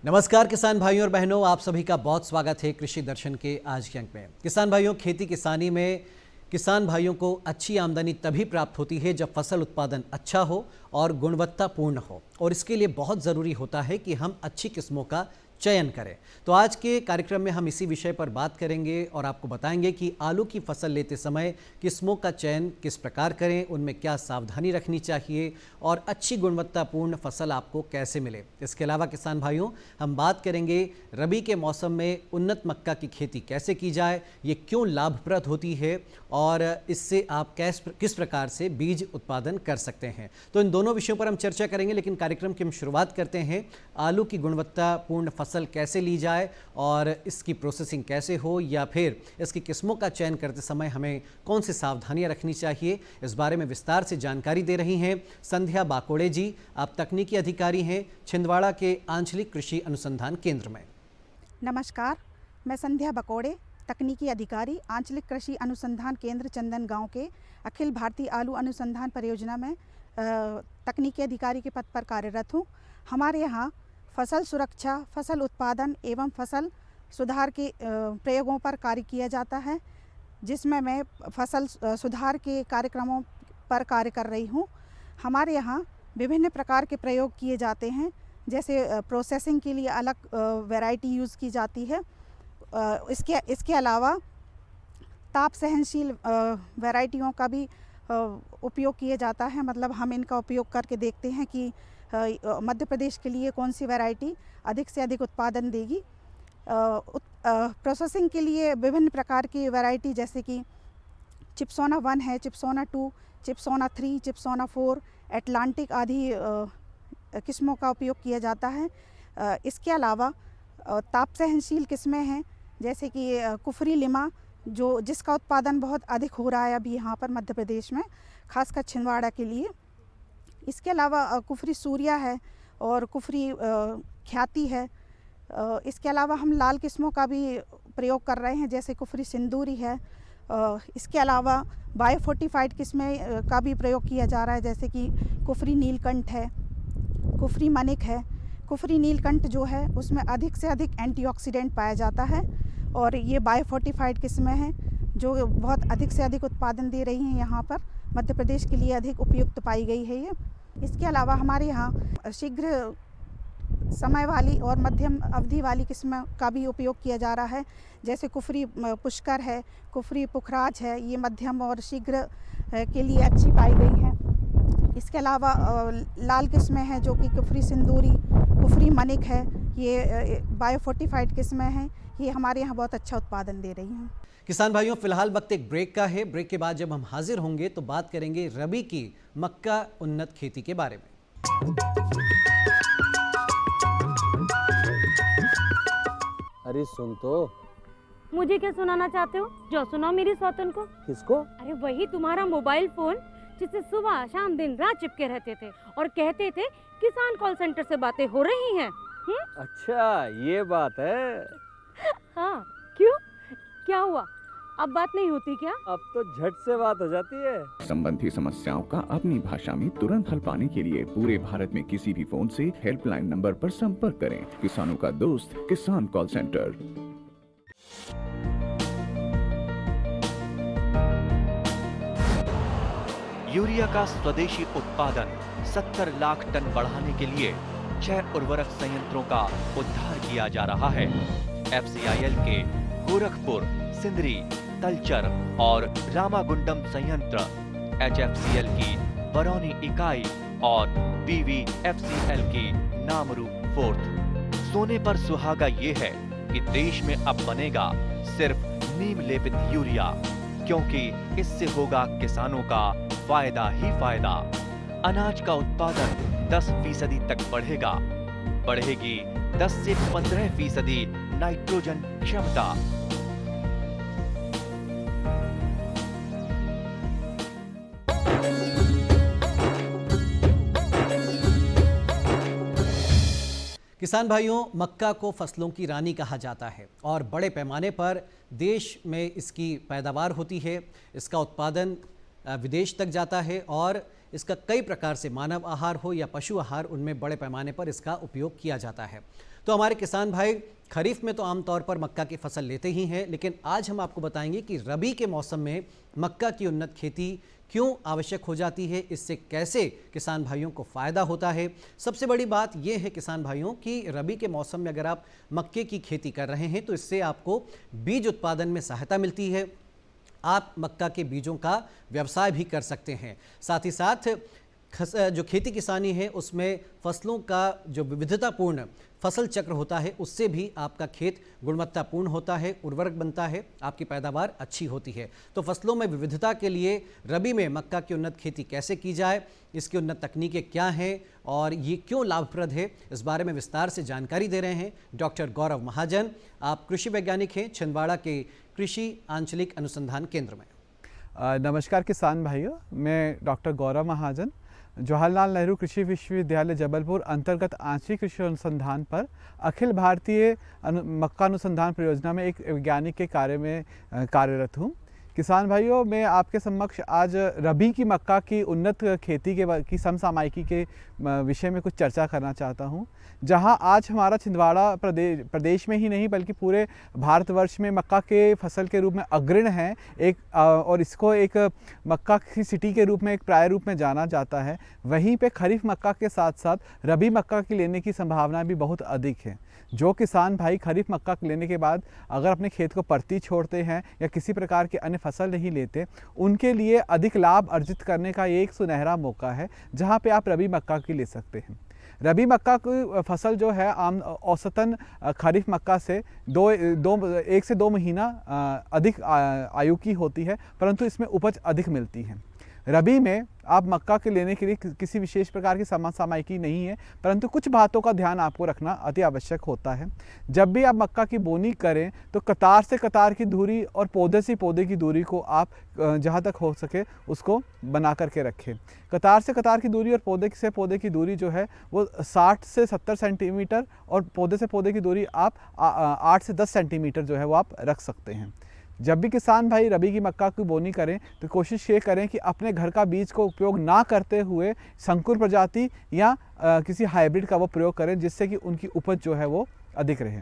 नमस्कार किसान भाइयों और बहनों, आप सभी का बहुत स्वागत है कृषि दर्शन के आज के अंक में। किसान भाइयों, खेती किसानी में किसान भाइयों को अच्छी आमदनी तभी प्राप्त होती है जब फसल उत्पादन अच्छा हो और गुणवत्तापूर्ण हो, और इसके लिए बहुत ज़रूरी होता है कि हम अच्छी किस्मों का चयन करें। तो आज के कार्यक्रम में हम इसी विषय पर बात करेंगे और आपको बताएंगे कि आलू की फसल लेते समय किस्मों का चयन किस प्रकार करें, उनमें क्या सावधानी रखनी चाहिए और अच्छी गुणवत्तापूर्ण फसल आपको कैसे मिले। इसके अलावा किसान भाइयों, हम बात करेंगे रबी के मौसम में उन्नत मक्का की खेती कैसे की जाए, ये क्यों लाभप्रद होती है और इससे आप किस प्रकार से बीज उत्पादन कर सकते हैं। तो इन दोनों विषयों पर हम चर्चा करेंगे, लेकिन कार्यक्रम की हम शुरुआत करते हैं आलू की गुणवत्तापूर्ण फसल कैसे ली जाए और इसकी प्रोसेसिंग कैसे हो, या फिर इसकी किस्मों का चयन करते समय हमें कौन सी सावधानियां रखनी चाहिए। इस बारे में विस्तार से जानकारी दे रही हैं संध्या बाकोड़े जी। आप तकनीकी अधिकारी हैं छिंदवाड़ा के आंचलिक कृषि अनुसंधान केंद्र में। नमस्कार, मैं संध्या बाकोड़े, तकनीकी अधिकारी, आंचलिक कृषि अनुसंधान केंद्र चंदन गांव के अखिल भारतीय आलू अनुसंधान परियोजना में तकनीकी अधिकारी के पद पर कार्यरत हूँ। हमारे यहाँ फसल सुरक्षा, फसल उत्पादन एवं फसल सुधार के प्रयोगों पर कार्य किया जाता है, जिसमें मैं फसल सुधार के कार्यक्रमों पर कार्य कर रही हूँ। हमारे यहाँ विभिन्न प्रकार के प्रयोग किए जाते हैं, जैसे प्रोसेसिंग के लिए अलग वैरायटी यूज़ की जाती है। इसके अलावा ताप सहनशील वैरायटियों का भी उपयोग किया जाता है। मतलब हम इनका उपयोग करके देखते हैं कि मध्य प्रदेश के लिए कौन सी वैरायटी अधिक से अधिक उत्पादन देगी। प्रोसेसिंग के लिए विभिन्न प्रकार की वैरायटी जैसे कि चिप्सोना 1 है, चिप्सोना 2, चिप्सोना 3, चिप्सोना 4, एटलांटिक आदि किस्मों का उपयोग किया जाता है। इसके अलावा ताप सहनशील किस्में हैं, जैसे कि कुफरी लिमा, जिसका उत्पादन बहुत अधिक हो रहा है अभी यहाँ पर मध्य प्रदेश में, खासकर छिंदवाड़ा के लिए। इसके अलावा कुफरी सूर्या है और कुफरी ख्याति है। इसके अलावा हम लाल किस्मों का भी प्रयोग कर रहे हैं, जैसे कुफरी सिंदूरी है। इसके अलावा बायोफोर्टिफाइड किस्में का भी प्रयोग किया जा रहा है, जैसे कि कुफरी नीलकंठ है, कुफरी मनिक है। कुफरी नीलकंठ जो है उसमें अधिक से अधिक एंटीऑक्सीडेंट पाया जाता है, और ये बायोफोर्टिफाइड किस्में हैं जो बहुत अधिक से अधिक उत्पादन दे रही हैं। यहाँ पर मध्य प्रदेश के लिए अधिक उपयुक्त पाई गई है ये। इसके अलावा हमारे यहाँ शीघ्र समय वाली और मध्यम अवधि वाली किस्म का भी उपयोग किया जा रहा है, जैसे कुफरी पुष्कर है, कुफरी पुखराज है। ये मध्यम और शीघ्र के लिए अच्छी पाई गई है। इसके अलावा लाल किस्में हैं जो कि कुफरी सिंदूरी, कुफरी मनिक है। ये बायोफोर्टिफाइड किस्में हैं, ये हमारे यहाँ बहुत अच्छा उत्पादन दे रही हैं। किसान भाइयों, फिलहाल वक्त एक ब्रेक का है। ब्रेक के बाद जब हम हाजिर होंगे तो बात करेंगे रबी की मक्का उन्नत खेती के बारे में। अरे सुन तो। मुझे क्या सुनाना चाहते हो? जो सुनाओ मेरी सौतन को। किसको? अरे वही तुम्हारा मोबाइल फोन, जिससे सुबह शाम दिन रात चिपके रहते थे और कहते थे किसान कॉल सेंटर से बातें हो रही हैं। अच्छा, ये बात है। हाँ, क्यों? क्या हुआ? अब बात नहीं होती क्या? अब तो झट से बात हो जाती है। संबंधी समस्याओं का अपनी भाषा में तुरंत हल पाने के लिए पूरे भारत में किसी भी फोन से हेल्पलाइन नंबर पर संपर्क करें। किसानों का दोस्त किसान कॉल सेंटर। यूरिया का स्वदेशी उत्पादन 70 लाख टन बढ़ाने के लिए 6 उर्वरक संयंत्रों का उद्धार किया जा रहा है। FCIL के गोरखपुर, सिंदरी, तलचर और रामागुंडम संयंत्र, HFCL की बरौनी इकाई और BVFCL की नामरू 4th। सोने पर सुहागा ये है कि देश में अब बनेगा सिर्फ नीम लेपित यूरिया, क्योंकि इससे होगा किसानों का फायदा ही फायदा। अनाज का उत्पादन 10% तक बढ़ेगा। बढ़ेगी 10 से 15% नाइट्रोजन क्षमता। किसान भाइयों, मक्का को फसलों की रानी कहा जाता है और बड़े पैमाने पर देश में इसकी पैदावार होती है। इसका उत्पादन विदेश तक जाता है और इसका कई प्रकार से मानव आहार हो या पशु आहार, उनमें बड़े पैमाने पर इसका उपयोग किया जाता है। तो हमारे किसान भाई खरीफ में तो आमतौर पर मक्का की फसल लेते ही हैं, लेकिन आज हम आपको बताएंगे कि रबी के मौसम में मक्का की उन्नत खेती क्यों आवश्यक हो जाती है, इससे कैसे किसान भाइयों को फ़ायदा होता है। सबसे बड़ी बात यह है किसान भाइयों कि रबी के मौसम में अगर आप मक्के की खेती कर रहे हैं तो इससे आपको बीज उत्पादन में सहायता मिलती है। आप मक्का के बीजों का व्यवसाय भी कर सकते हैं। साथ ही साथ जो खेती किसानी है उसमें फसलों का जो विविधतापूर्ण फसल चक्र होता है उससे भी आपका खेत गुणवत्तापूर्ण होता है, उर्वरक बनता है, आपकी पैदावार अच्छी होती है। तो फसलों में विविधता के लिए रबी में मक्का की उन्नत खेती कैसे की जाए, इसकी उन्नत तकनीकें क्या हैं और ये क्यों लाभप्रद है, इस बारे में विस्तार से जानकारी दे रहे हैं डॉक्टर गौरव महाजन। आप कृषि वैज्ञानिक हैं छिंदवाड़ा के कृषि आंचलिक अनुसंधान केंद्र में। नमस्कार किसान भाइयों, मैं डॉक्टर गौरव महाजन जवाहरलाल नेहरू कृषि विश्वविद्यालय जबलपुर अंतर्गत आंशिक कृषि अनुसंधान पर अखिल भारतीय मक्का अनुसंधान परियोजना में एक वैज्ञानिक के कार्य में कार्यरत हूँ। किसान भाइयों, मैं आपके समक्ष आज रबी की मक्का की उन्नत खेती की समसामयिकी के विषय में कुछ चर्चा करना चाहता हूं, जहां आज हमारा छिंदवाड़ा प्रदेश में ही नहीं बल्कि पूरे भारतवर्ष में मक्का के फसल के रूप में अग्रणी है और इसको एक मक्का की सिटी के रूप में एक प्राय रूप में जाना जाता है। वहीं पे खरीफ मक्का के साथ साथ रबी मक्का की लेने की संभावना भी बहुत अधिक है। जो किसान भाई खरीफ मक्का लेने के बाद अगर अपने खेत को परती छोड़ते हैं या किसी प्रकार की अन्य फसल नहीं लेते, उनके लिए अधिक लाभ अर्जित करने का ये एक सुनहरा मौका है जहां पे आप रबी मक्का की ले सकते हैं। रबी मक्का की फसल जो है आम औसतन खरीफ मक्का से 1 से 2 महीना अधिक आयु की होती है, परंतु इसमें उपज अधिक मिलती है। रबी में आप मक्का के लेने के लिए किसी विशेष प्रकार की समसामयिकी नहीं है, परंतु कुछ बातों का ध्यान आपको रखना अति आवश्यक होता है। जब भी आप मक्का की बोनी करें तो कतार से कतार की दूरी और पौधे से पौधे की दूरी को आप जहाँ तक हो सके उसको बना करके रखें। कतार से कतार की दूरी और पौधे से पौधे की दूरी जो है वो 60 से 70 सेंटीमीटर और पौधे से पौधे की दूरी आप 8 से 10 सेंटीमीटर जो है वो आप रख सकते हैं। जब भी किसान भाई रबी की मक्का की बोनी करें तो कोशिश ये करें कि अपने घर का बीज को उपयोग ना करते हुए संकुर प्रजाति या किसी हाइब्रिड का वो प्रयोग करें, जिससे कि उनकी उपज जो है वो अधिक रहे।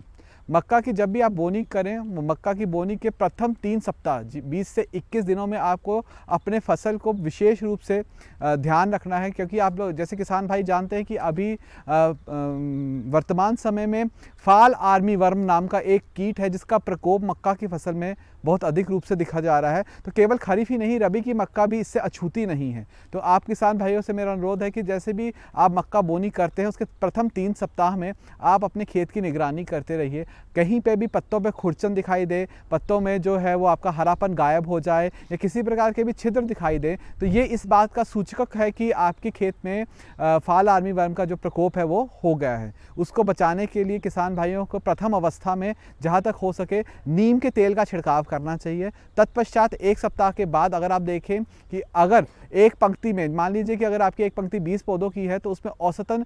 मक्का की जब भी आप बोनी करें, मक्का की बोनी के प्रथम 3 सप्ताह 20 से 21 दिनों में आपको अपने फसल को विशेष रूप से ध्यान रखना है, क्योंकि आप लोग जैसे किसान भाई जानते हैं कि अभी वर्तमान समय में फाल आर्मी वर्म नाम का एक कीट है जिसका प्रकोप मक्का की फसल में बहुत अधिक रूप से दिखा जा रहा है। तो केवल खरीफ ही नहीं, रबी की मक्का भी इससे अछूती नहीं है। तो आप किसान भाइयों से मेरा अनुरोध है कि जैसे भी आप मक्का बोनी करते हैं उसके प्रथम 3 सप्ताह में आप अपने खेत की निगरानी करते रहिए। कहीं पे भी पत्तों पे खुरचन दिखाई दे, पत्तों में जो है वो आपका हरापन गायब हो जाए या किसी प्रकार के भी छिद्र दिखाई दे, तो ये इस बात का सूचक है कि आपके खेत में फाल आर्मी वर्म का जो प्रकोप है वो हो गया है। उसको बचाने के लिए किसान भाइयों को प्रथम अवस्था में जहाँ तक हो सके नीम के तेल का छिड़काव करना चाहिए। तत्पश्चात 1 सप्ताह के बाद अगर आप देखें कि अगर एक पंक्ति में मान लीजिए कि अगर आपकी एक पंक्ति 20 पौधों की है तो उसमें औसतन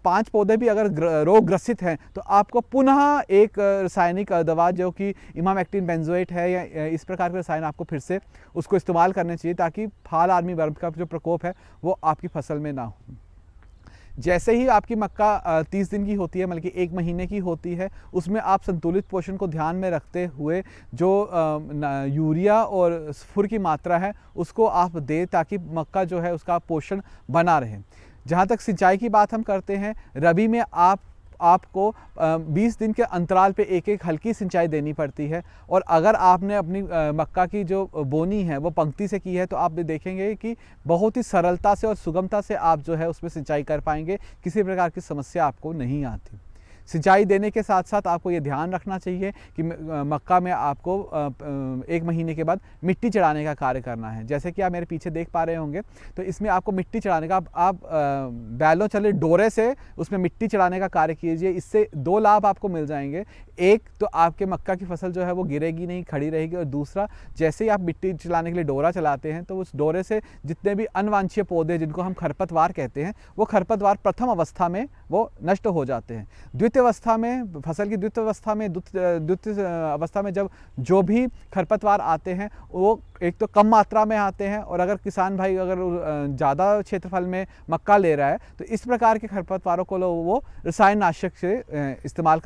5 पौधे भी अगर रोग ग्रसित हैं तो आपको पुनः एक रासायनिक दवा जो कि इमामेक्टिन बेंजोएट है या इस प्रकार के रसायन आपको फिर से उसको इस्तेमाल करने चाहिए, ताकि फाल आर्मी वर्म का जो प्रकोप है वो आपकी फसल में ना हो। जैसे ही आपकी मक्का 30 दिन की होती है, मतलब कि 1 महीने की होती है, उसमें आप संतुलित पोषण को ध्यान में रखते हुए जो यूरिया और स्फुर की मात्रा है उसको आप दें, ताकि मक्का जो है उसका पोषण बना रहे। जहाँ तक सिंचाई की बात हम करते हैं, रबी में आपको 20 दिन के अंतराल पे एक हल्की सिंचाई देनी पड़ती है। और अगर आपने अपनी मक्का की जो बोनी है वो पंक्ति से की है तो आप देखेंगे कि बहुत ही सरलता से और सुगमता से आप जो है उसमें सिंचाई कर पाएंगे, किसी प्रकार की समस्या आपको नहीं आती। सिंचाई देने के साथ साथ आपको ये ध्यान रखना चाहिए कि मक्का में आपको 1 महीने के बाद मिट्टी चढ़ाने का कार्य करना है। जैसे कि आप मेरे पीछे देख पा रहे होंगे, तो इसमें आपको मिट्टी चढ़ाने का आप बैलों चले डोरे से उसमें मिट्टी चढ़ाने का कार्य कीजिए। इससे 2 लाभ आपको मिल जाएंगे। एक तो आपके मक्का की फसल जो है वो गिरेगी नहीं, खड़ी रहेगी, और दूसरा जैसे ही आप मिट्टी चलाने के लिए डोरा चलाते हैं तो उस डोरे से जितने भी अनवांछनीय पौधे जिनको हम खरपतवार कहते हैं वो खरपतवार प्रथम अवस्था में वो नष्ट हो जाते हैं। द्वितीय अवस्था में, फसल की द्वितीय अवस्था में जब जो भी खरपतवार आते हैं वो एक तो कम मात्रा में आते हैं, और अगर किसान भाई अगर ज़्यादा क्षेत्रफल में मक्का ले रहा है तो इस प्रकार के खरपतवारों को वो रसायन नाशक से इस्तेमाल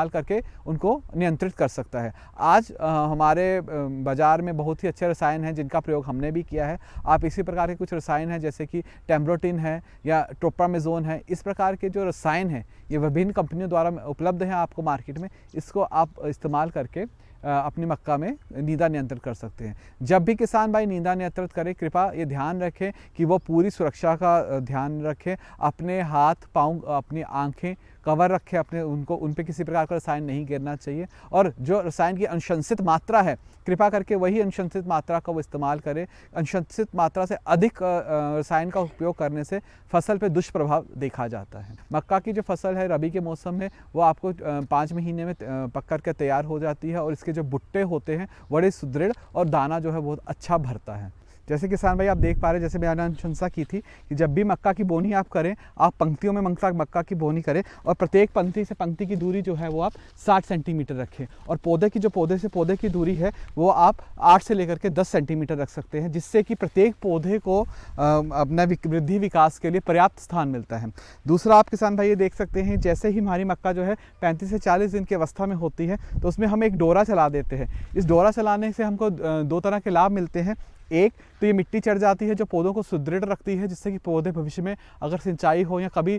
करके उनको नियंत्रित कर सकता है। आज हमारे बाज़ार में बहुत ही अच्छे रसायन हैं जिनका प्रयोग हमने भी किया है। आप इसी प्रकार के कुछ रसायन हैं जैसे कि टेम्ब्रोटिन है या ट्रोपामेज़ोन है, इस प्रकार के जो रसायन हैं ये विभिन्न कंपनियों द्वारा उपलब्ध हैं आपको मार्केट में। इसको आप इस्तेमाल करके अपनी मक्का में नींदा नियंत्रित कर सकते हैं। जब भी किसान भाई नींदा नियंत्रित करें, कृपया ये ध्यान रखें कि वो पूरी सुरक्षा का ध्यान रखें, अपने हाथ पाँव अपनी आंखें कवर रखें, अपने उन पे किसी प्रकार का रसायन नहीं गिरना चाहिए, और जो रसायन की अनुशंसित मात्रा है कृपया करके वही अनुशंसित मात्रा का वो इस्तेमाल करें। अनुशंसित मात्रा से अधिक रसायन का उपयोग करने से फसल पे दुष्प्रभाव देखा जाता है। मक्का की जो फसल है रबी के मौसम में वो आपको 5 महीने में पक कर के तैयार हो जाती है, और इसके जो भुट्टे होते हैं बड़े सुदृढ़ और दाना जो है बहुत अच्छा भरता है। जैसे किसान भाई आप देख पा रहे हैं, जैसे मैंने अनुशंसा की थी कि जब भी मक्का की बोनी आप करें, आप पंक्तियों में मक्का की बोनी करें, और प्रत्येक पंक्ति से पंक्ति की दूरी जो है वो आप 60 सेंटीमीटर रखें, और पौधे से पौधे की दूरी है वो आप 8 से लेकर के 10 सेंटीमीटर रख सकते हैं, जिससे कि प्रत्येक पौधे को अपना वृद्धि विकास के लिए पर्याप्त स्थान मिलता है। दूसरा आप किसान भाई ये देख सकते हैं, जैसे ही हमारी मक्का जो है 35 से 40 दिन की अवस्था में होती है तो उसमें हम एक डोरा चला देते हैं। इस डोरा चलाने से हमको 2 तरह के लाभ मिलते हैं। एक तो ये मिट्टी चढ़ जाती है जो पौधों को सुदृढ़ रखती है, जिससे कि पौधे भविष्य में अगर सिंचाई हो या कभी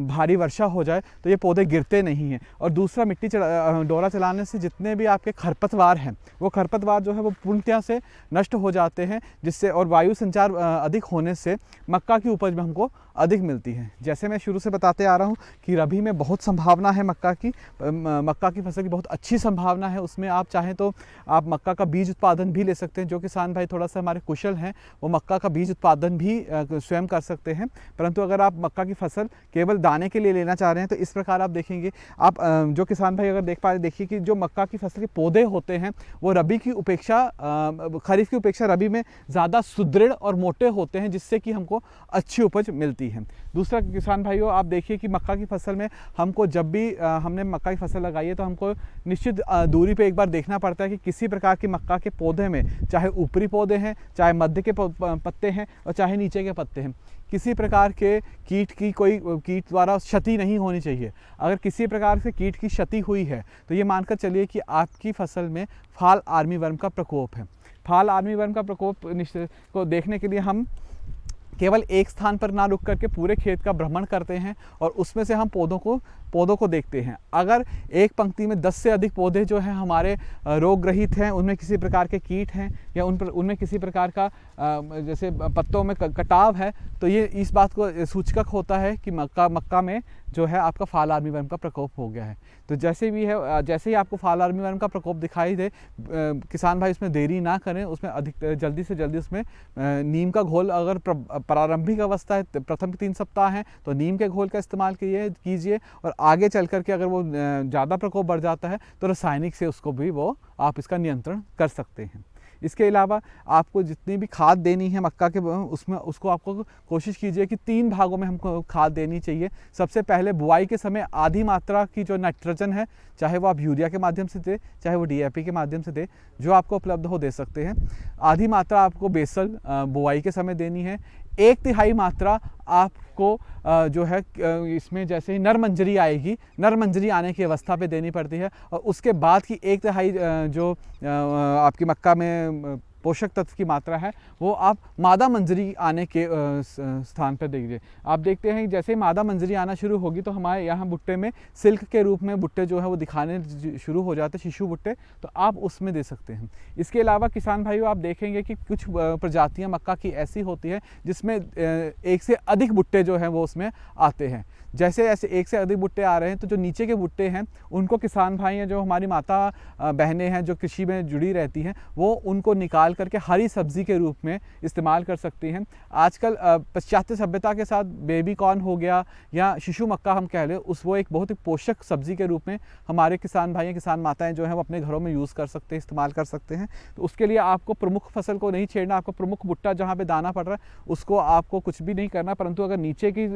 भारी वर्षा हो जाए तो ये पौधे गिरते नहीं हैं। और दूसरा डोरा चलाने से जितने भी आपके खरपतवार हैं वो खरपतवार जो है वो पूर्णतः से नष्ट हो जाते हैं, जिससे और वायु संचार अधिक होने से मक्का की उपज में हमको अधिक मिलती है। जैसे मैं शुरू से बताते आ रहा हूँ कि रबी में बहुत संभावना है मक्का की फसल की बहुत अच्छी संभावना है। उसमें आप चाहें तो आप मक्का का बीज उत्पादन भी ले सकते हैं। जो किसान भाई थोड़ा सा हमारे कुशल हैं वो मक्का का बीज उत्पादन भी स्वयं कर सकते हैं, परंतु अगर आप मक्का की फसल केवल दाने के लिए लेना चाह रहे हैं तो इस प्रकार आप देखेंगे, आप जो किसान भाई अगर देख पा रहे देखिए कि जो मक्का की फसल के पौधे होते हैं वो रबी की उपेक्षा खरीफ की उपेक्षा रबी में ज़्यादा सुदृढ़ और मोटे होते हैं, जिससे कि हमको अच्छी उपज मिलती है। दूसरा किसान भाइयों आप देखिए कि मक्का की फसल में हमको जब भी हमने मक्का की फसल लगाई है तो हमको निश्चित दूरी पे एक बार देखना पड़ता है कि किसी प्रकार की मक्का के पौधे में, चाहे ऊपरी पौधे हैं, चाहे मध्य के पत्ते हैं और चाहे नीचे के पत्ते हैं, किसी प्रकार के कीट द्वारा क्षति नहीं होनी चाहिए। अगर किसी प्रकार से कीट की क्षति हुई है तो ये मानकर चलिए कि आपकी फसल में फाल आर्मीवर्म का प्रकोप है। फाल आर्मीवर्म का प्रकोप को देखने के लिए हम केवल एक स्थान पर ना रुक करके पूरे खेत का भ्रमण करते हैं और उसमें से हम पौधों को देखते हैं। अगर एक पंक्ति में 10 से अधिक पौधे जो हैं हमारे रोग रहित हैं, उनमें किसी प्रकार के कीट हैं या उनमें किसी प्रकार का जैसे पत्तों में कटाव है, तो ये इस बात को सूचक होता है कि मक्का में जो है आपका फाल आर्मीवर्म का प्रकोप हो गया है। तो जैसे ही आपको फाल आर्मीवर्म का प्रकोप दिखाई दे, किसान भाई उसमें देरी ना करें, उसमें जल्दी से जल्दी उसमें नीम का घोल, अगर प्रारंभिक अवस्था है प्रथम 3 सप्ताह हैं तो नीम के घोल का इस्तेमाल कीजिए, और आगे चल करके अगर वो ज़्यादा प्रकोप बढ़ जाता है तो रासायनिक से उसको भी आप इसका नियंत्रण कर सकते हैं। इसके अलावा आपको जितनी भी खाद देनी है मक्का के उसको आपको कोशिश कीजिए कि 3 भागों में हमको खाद देनी चाहिए। सबसे पहले बुआई के समय आधी मात्रा की जो नाइट्रोजन है, चाहे वो आप यूरिया के माध्यम से दे, चाहे वो DAP के माध्यम से दे, जो आपको उपलब्ध हो दे सकते हैं। आधी मात्रा आपको बेसल बुआई के समय देनी है। 1/3 मात्रा आपको जो है इसमें जैसे ही नर मंजरी आएगी, नर मंजरी आने की अवस्था पे देनी पड़ती है, और उसके बाद की 1/3 जो आपकी मक्का में पोषक तत्व की मात्रा है वो आप मादा मंजरी आने के स्थान पर दीजिए। आप देखते हैं जैसे ही मादा मंजरी आना शुरू होगी तो हमारे यहाँ भुट्टे में सिल्क के रूप में भुट्टे जो है वो दिखाने शुरू हो जाते हैं, शिशु भुट्टे, तो आप उसमें दे सकते हैं। इसके अलावा किसान भाइयों आप देखेंगे कि कुछ प्रजातियाँ मक्का की ऐसी होती है जिसमें 1 से अधिक भुट्टे जो हैं वो उसमें आते हैं। जैसे ऐसे 1 से अधिक भुट्टे आ रहे हैं तो जो नीचे के भुट्टे हैं उनको किसान भाई हैं, जो हमारी माता बहनें हैं जो कृषि में जुड़ी रहती हैं, वो उनको निकाल करके हरी सब्जी के रूप में इस्तेमाल कर सकती हैं। आजकल पाश्चात्य सभ्यता के साथ बेबी कॉर्न हो गया या शिशु मक्का हम कह लें, वो एक बहुत ही पोषक सब्जी के रूप में हमारे किसान भाई किसान माताएं जो हैं वो अपने घरों में यूज़ कर सकते हैं, इस्तेमाल कर सकते हैं। तो उसके लिए आपको प्रमुख फसल को नहीं छेड़ना, आपको प्रमुख भुट्टा जहाँ पे दाना पड़ रहा है उसको आपको कुछ भी नहीं करना, परंतु अगर नीचे की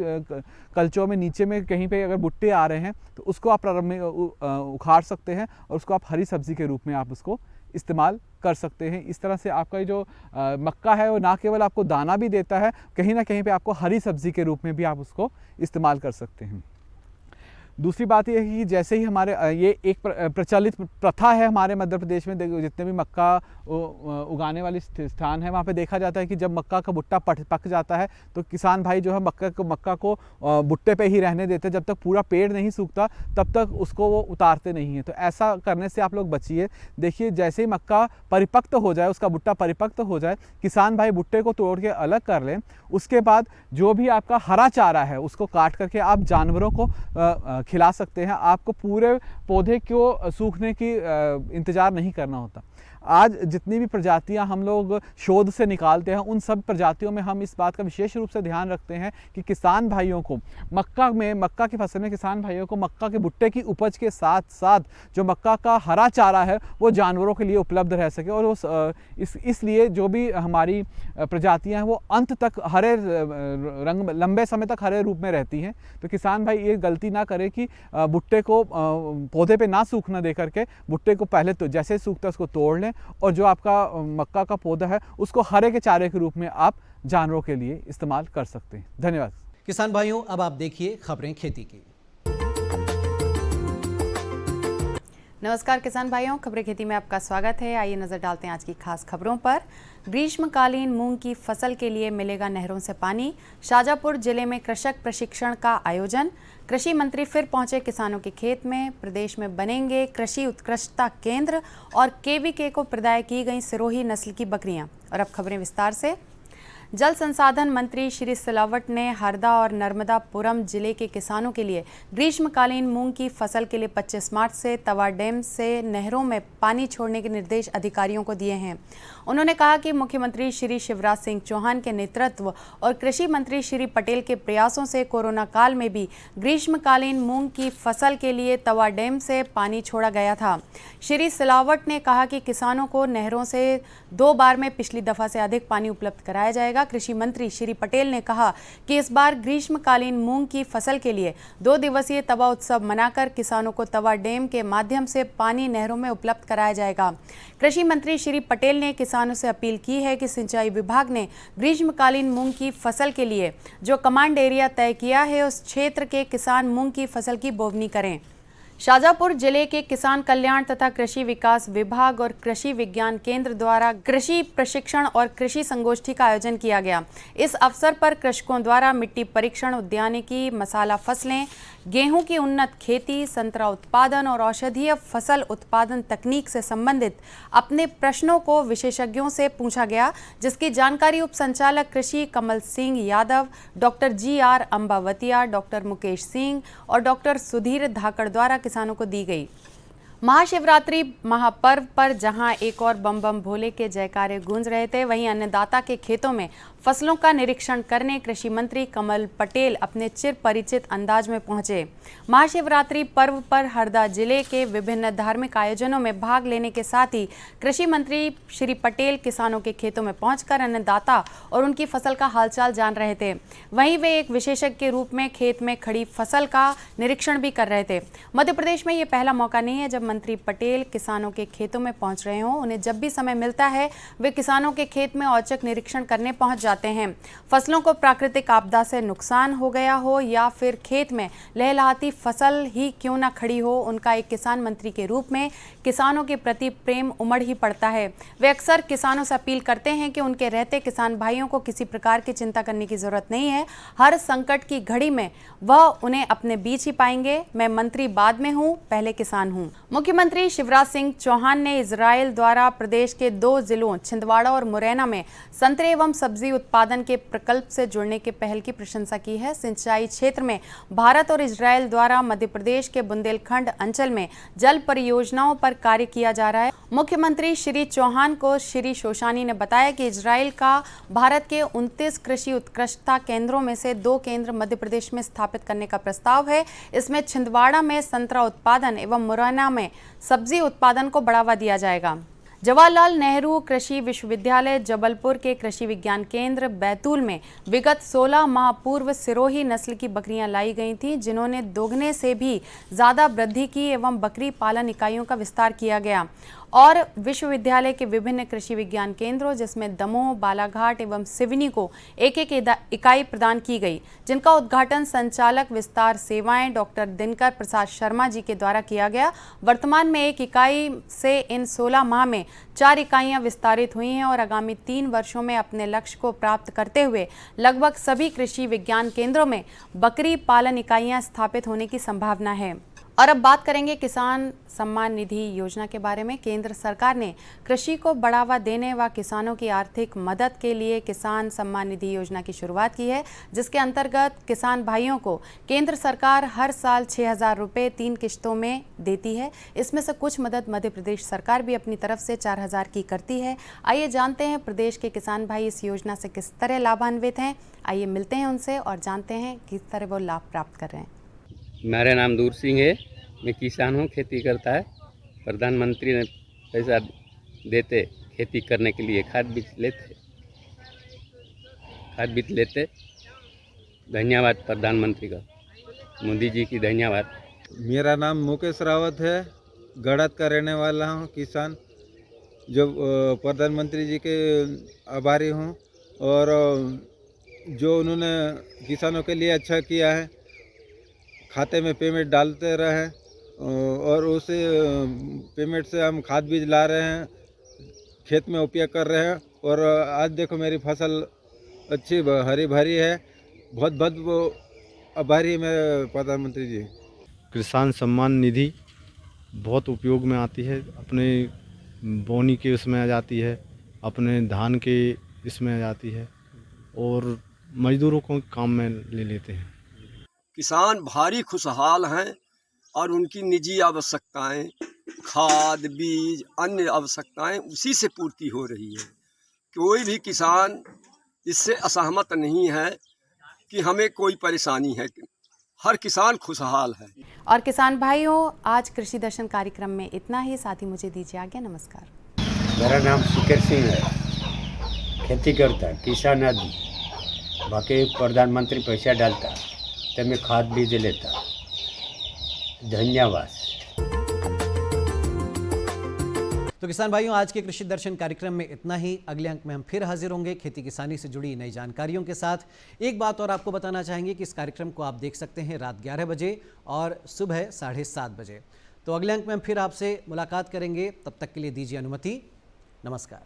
कल्चों में नीचे में कहीं पे अगर भुट्टे आ रहे हैं तो उसको आप प्रारंभ में उखाड़ सकते हैं और उसको आप हरी सब्जी के रूप में आप उसको इस्तेमाल कर सकते हैं। इस तरह से आपका जो मक्का है वो ना केवल आपको दाना भी देता है, कहीं ना कहीं पे आपको हरी सब्जी के रूप में भी आप उसको इस्तेमाल कर सकते हैं। दूसरी बात यह है कि जैसे ही हमारे ये एक प्रचलित प्रथा है हमारे मध्य प्रदेश में, जितने भी मक्का उगाने वाले स्थान है वहाँ पे देखा जाता है कि जब मक्का का भुट्टा पक जाता है तो किसान भाई जो है मक्का को भुट्टे पे ही रहने देते हैं। जब तक पूरा पेड़ नहीं सूखता तब तक उसको वो उतारते नहीं हैं। तो ऐसा करने से आप लोग बचिए। देखिए, जैसे ही मक्का परिपक्व हो जाए, उसका भुट्टा परिपक्व हो जाए, किसान भाई भुट्टे को तोड़ के अलग कर लें। उसके बाद जो भी आपका हरा चारा है उसको काट करके आप जानवरों को खिला सकते हैं। आपको पूरे पौधे को सूखने की इंतज़ार नहीं करना होता। आज जितनी भी प्रजातियां हम लोग शोध से निकालते हैं, उन सब प्रजातियों में हम इस बात का विशेष रूप से ध्यान रखते हैं कि किसान भाइयों को मक्का की फसल में किसान भाइयों को मक्का के भुट्टे की उपज के साथ साथ जो मक्का का हरा चारा है वो जानवरों के लिए उपलब्ध रह सके। और वो इसलिए जो भी हमारी प्रजातियां हैं वो अंत तक हरे रंग लंबे समय तक हरे रूप में रहती हैं। तो किसान भाई ये गलती ना करे कि भुट्टे को पौधे पे ना सूखना दे करके भुट्टे को पहले तो जैसे सूखता है उसको तोड़ लें, और जो आपका मक्का का पौधा है उसको हरे के चारे के रूप में आप जानवरों के लिए इस्तेमाल कर सकते हैं। धन्यवाद। किसान भाइयों, अब आप देखिए खबरें खेती की। नमस्कार किसान भाइयों, खबरें खेती में आपका स्वागत है। आइए नजर डालते हैं आज की खास खबरों पर। ग्रीष्मकालीन मूंग की फसल के लिए मिलेगा नहरों से पानी। शाजापुर जिले में कृषक प्रशिक्षण का आयोजन। कृषि मंत्री फिर पहुंचे किसानों के खेत में। प्रदेश में बनेंगे कृषि उत्कृष्टता केंद्र और केवीके को प्रदाय की गई सिरोही नस्ल की बकरियां। और अब खबरें विस्तार से। जल संसाधन मंत्री श्री सिलावट ने हरदा और नर्मदापुरम जिले के किसानों के लिए ग्रीष्मकालीन मूंग की फसल के लिए 25 मार्च से तवा डैम से नहरों में पानी छोड़ने के निर्देश अधिकारियों को दिए हैं। उन्होंने कहा कि मुख्यमंत्री श्री शिवराज सिंह चौहान के नेतृत्व और कृषि मंत्री श्री पटेल के प्रयासों से कोरोना काल में भी ग्रीष्मकालीन मूंग की फसल के लिए तवा डैम से पानी छोड़ा गया था। श्री सिलावट ने कहा कि किसानों को नहरों से 2 बार में पिछली दफा से अधिक पानी उपलब्ध कराया जाएगा। कृषि मंत्री श्री पटेल ने कहा कि इस बार ग्रीष्मकालीन मूंग की फसल के लिए 2 दिवसीय तवा उत्सव मनाकर किसानों को तवा डैम के माध्यम से पानी नहरों में उपलब्ध कराया जाएगा। कृषि मंत्री श्री पटेल ने किसानों से अपील की है कि सिंचाई विभाग ने ग्रीष्मकालीन मूंग की फसल के लिए जो कमांड एरिया तय किया है उस क्षेत्र के किसान मूंग की फसल की बोवनी करें। शाजापुर जिले के किसान कल्याण तथा कृषि विकास विभाग और कृषि विज्ञान केंद्र द्वारा कृषि प्रशिक्षण और कृषि संगोष्ठी का आयोजन किया गया। इस अवसर पर कृषकों द्वारा मिट्टी परीक्षण, उद्यानिकी, मसाला फसलें, गेहूं की उन्नत खेती, संतरा उत्पादन और औषधीय फसल उत्पादन तकनीक से संबंधित अपने प्रश्नों को विशेषज्ञों से पूछा गया, जिसकी जानकारी उप संचालक कृषि Kamal Singh Yadav, doctor GR Ambawatiya, doctor Mukesh Singh और डॉक्टर सुधीर धाकड़ द्वारा किसानों को दी गई। महाशिवरात्रि महापर्व पर जहां एक और बम बम भोले के जयकारे गूंज रहे थे, वहीं अन्नदाता के खेतों में फसलों का निरीक्षण करने कृषि मंत्री कमल पटेल अपने चिर परिचित अंदाज में पहुंचे। महाशिवरात्रि पर्व पर हरदा जिले के विभिन्न धार्मिक आयोजनों में भाग लेने के साथ ही कृषि मंत्री श्री पटेल किसानों के खेतों में पहुंचकर अन्नदाता और उनकी फसल का हालचाल जान रहे थे। वहीं वे एक विशेषज्ञ के रूप में खेत में खड़ी फसल का निरीक्षण भी कर रहे थे। मध्य प्रदेश में ये पहला मौका नहीं है जब मंत्री पटेल किसानों के खेतों में पहुंच रहे हों। उन्हें जब भी समय मिलता है वे किसानों के खेत में औचक निरीक्षण करने पहुंच जाते हैं। फसलों को प्राकृतिक आपदा से नुकसान हो गया हो या फिर खेत में लहलहाती फसल ही क्यों ना खड़ी हो, उनका एक किसान मंत्री के रूप में किसानों के प्रति प्रेम उमड़ ही पड़ता है। वे अक्सर किसानों से अपील करते हैं कि उनके रहते किसान भाइयों को किसी प्रकार की चिंता करने की जरूरत नहीं है। हर संकट की घड़ी में वह उन्हें अपने बीच ही पाएंगे। मैं मंत्री बाद में हूं, पहले किसान हूं। मुख्यमंत्री शिवराज सिंह चौहान ने इजराइल द्वारा प्रदेश के 2 जिलों छिंदवाड़ा और मुरैना में संतरे एवं सब्जी उत्पादन के प्रकल्प से जुड़ने के पहल की प्रशंसा की है। सिंचाई क्षेत्र में भारत और इजराइल द्वारा मध्य प्रदेश के बुंदेलखंड अंचल में जल परियोजनाओं पर कार्य किया जा रहा है। मुख्यमंत्री श्री चौहान को श्री शोशानी ने बताया कि इजराइल का भारत के 29 कृषि उत्कृष्टता केंद्रों में से 2 केंद्र मध्य प्रदेश में स्थापित करने का प्रस्ताव है। इसमें छिंदवाड़ा में संतरा उत्पादन एवं मुरैना में सब्जी उत्पादन को बढ़ावा दिया जाएगा। जवाहरलाल नेहरू कृषि विश्वविद्यालय जबलपुर के कृषि विज्ञान केंद्र बैतूल में विगत 16 माह पूर्व सिरोही नस्ल की बकरियां लाई गई थीं, जिन्होंने दोगुने से भी ज़्यादा वृद्धि की एवं बकरी पालन इकाइयों का विस्तार किया गया और विश्वविद्यालय के विभिन्न कृषि विज्ञान केंद्रों जिसमें दमोह, बालाघाट एवं सिवनी को एक एक इकाई प्रदान की गई, जिनका उद्घाटन संचालक विस्तार सेवाएं डॉक्टर दिनकर प्रसाद शर्मा जी के द्वारा किया गया। वर्तमान में एक इकाई से इन 16 माह में 4 इकाइयां विस्तारित हुई हैं और आगामी 3 वर्षों में अपने लक्ष्य को प्राप्त करते हुए लगभग सभी कृषि विज्ञान केंद्रों में बकरी पालन इकाइयां स्थापित होने की संभावना है। और अब बात करेंगे किसान सम्मान निधि योजना के बारे में। केंद्र सरकार ने कृषि को बढ़ावा देने व किसानों की आर्थिक मदद के लिए किसान सम्मान निधि योजना की शुरुआत की है, जिसके अंतर्गत किसान भाइयों को केंद्र सरकार हर साल 6,000 रुपये 3 किश्तों में देती है। इसमें से कुछ मदद मध्य प्रदेश सरकार भी अपनी तरफ से 4,000 की करती है। आइए जानते हैं प्रदेश के किसान भाई इस योजना से किस तरह लाभान्वित हैं। आइए मिलते हैं उनसे और जानते हैं किस तरह वो लाभ प्राप्त कर रहे हैं। मेरा नाम दूर सिंह है, मैं किसान हूँ, खेती करता है। प्रधानमंत्री ने पैसा देते खेती करने के लिए, खाद बीज लेते। धन्यवाद प्रधानमंत्री का, मोदी जी की धन्यवाद। मेरा नाम मुकेश रावत है, गड़त का रहने वाला हूँ, किसान। जो प्रधानमंत्री जी के आभारी हूँ और जो उन्होंने किसानों के लिए अच्छा किया है, खाते में पेमेंट डालते रहे और उस पेमेंट से हम खाद बीज ला रहे हैं, खेत में उपयोग कर रहे हैं। और आज देखो मेरी फसल अच्छी हरी भरी है। बहुत बहुत वो आभारी है मेरे प्रधानमंत्री जी। किसान सम्मान निधि बहुत उपयोग में आती है, अपने बोनी के उसमें आ जाती है, अपने धान के इसमें आ जाती है और मजदूरों को काम में ले लेते हैं। किसान भारी खुशहाल हैं और उनकी निजी आवश्यकताएं, खाद बीज अन्य आवश्यकताएं उसी से पूर्ति हो रही है। कोई भी किसान इससे असहमत नहीं है कि हमें कोई परेशानी है। हर किसान खुशहाल है। और किसान भाइयों, आज कृषि दर्शन कार्यक्रम में इतना ही। साथ ही मुझे दीजिए आज्ञा। नमस्कार। मेरा नाम सुकेर सिंह है, खेती करता है, किसान आदमी। बाकी प्रधानमंत्री पैसा डालता तो मैं खाद बीज लेता। धन्यवाद। तो किसान भाइयों, आज के कृषि दर्शन कार्यक्रम में इतना ही। अगले अंक में हम फिर हाजिर होंगे खेती किसानी से जुड़ी नई जानकारियों के साथ। एक बात और आपको बताना चाहेंगे कि इस कार्यक्रम को आप देख सकते हैं रात 11 बजे और सुबह 7:30 बजे। तो अगले अंक में हम फिर आपसे मुलाकात करेंगे। तब तक के लिए दीजिए अनुमति। नमस्कार।